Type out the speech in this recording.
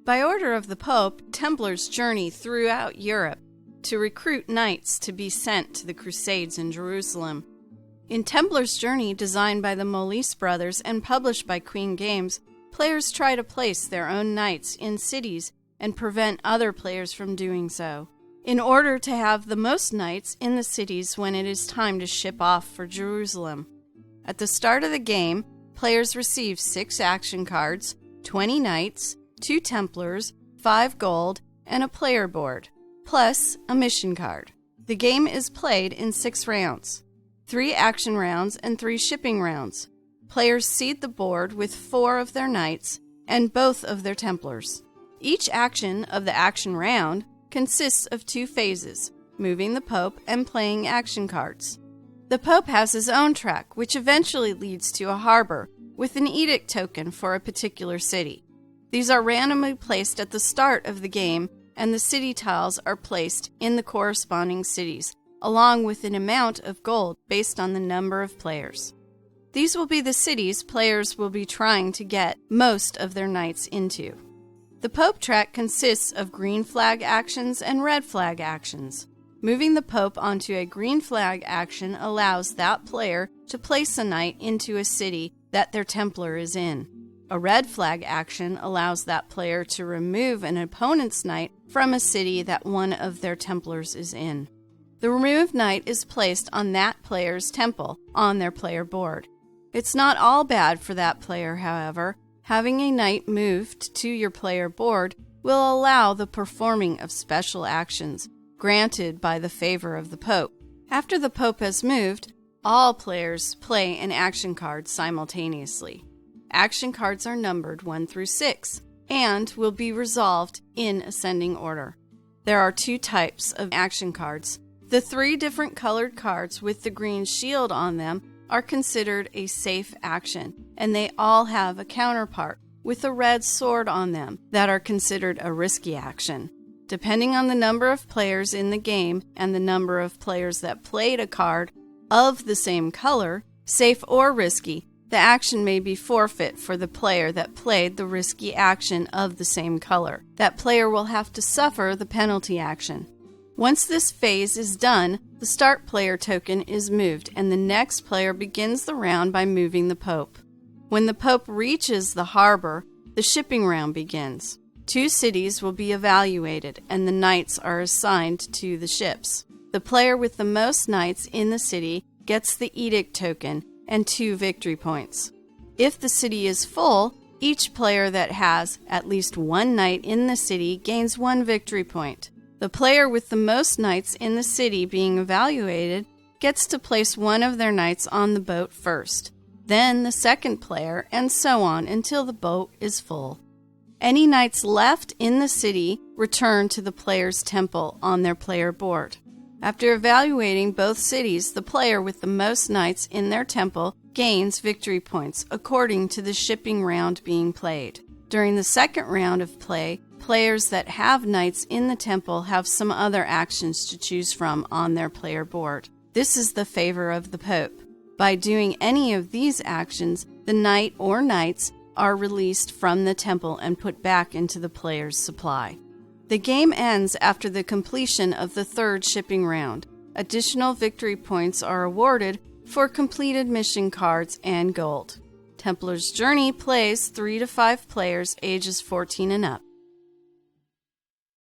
By order of the Pope, Templars journey throughout Europe to recruit knights to be sent to the crusades in Jerusalem. In Templars Journey, designed by the Moliis Brothers and published by Queen Games, players try to place their own knights in cities and prevent other players from doing so, in order to have the most knights in the cities when it is time to ship off for Jerusalem. At the start of the game, players receive 6 action cards, 20 knights, 2 Templars, 5 gold, and a player board, plus a mission card. The game is played in 6 rounds, 3 action rounds and 3 shipping rounds. Players seed the board with 4 of their knights and both of their Templars. Each action of the action round consists of 2 phases, moving the Pope and playing action cards. The Pope has his own track, which eventually leads to a harbor with an edict token for a particular city. These are randomly placed at the start of the game, and the city tiles are placed in the corresponding cities, along with an amount of gold based on the number of players. These will be the cities players will be trying to get most of their knights into. The Pope track consists of green flag actions and red flag actions. Moving the Pope onto a green flag action allows that player to place a knight into a city that their Templar is in. A red flag action allows that player to remove an opponent's knight from a city that one of their Templars is in. The removed knight is placed on that player's temple on their player board. It's not all bad for that player, however. Having a knight moved to your player board will allow the performing of special actions granted by the favor of the Pope. After the Pope has moved, all players play an action card simultaneously. Action cards are numbered 1 through 6 and will be resolved in ascending order. There are 2 types of action cards. The 3 different colored cards with the green shield on them are considered a safe action, and they all have a counterpart with a red sword on them that are considered a risky action. Depending on the number of players in the game and the number of players that played a card of the same color, safe or risky, the action may be forfeit for the player that played the risky action of the same color. That player will have to suffer the penalty action. Once this phase is done, the start player token is moved, and the next player begins the round by moving the Pope. When the Pope reaches the harbor, the shipping round begins. 2 cities will be evaluated, and the knights are assigned to the ships. The player with the most knights in the city gets the edict token and 2 victory points. If the city is full, each player that has at least 1 knight in the city gains 1 victory point. The player with the most knights in the city being evaluated gets to place 1 of their knights on the boat first, then the second player, and so on until the boat is full. Any knights left in the city return to the player's temple on their player board. After evaluating both cities, the player with the most knights in their temple gains victory points according to the shipping round being played. During the second round of play, players that have knights in the temple have some other actions to choose from on their player board. This is the favor of the Pope. By doing any of these actions, the knight or knights are released from the temple and put back into the player's supply. The game ends after the completion of the 3rd shipping round. Additional victory points are awarded for completed mission cards and gold. Templars Journey plays 3 to 5 players ages 14 and up.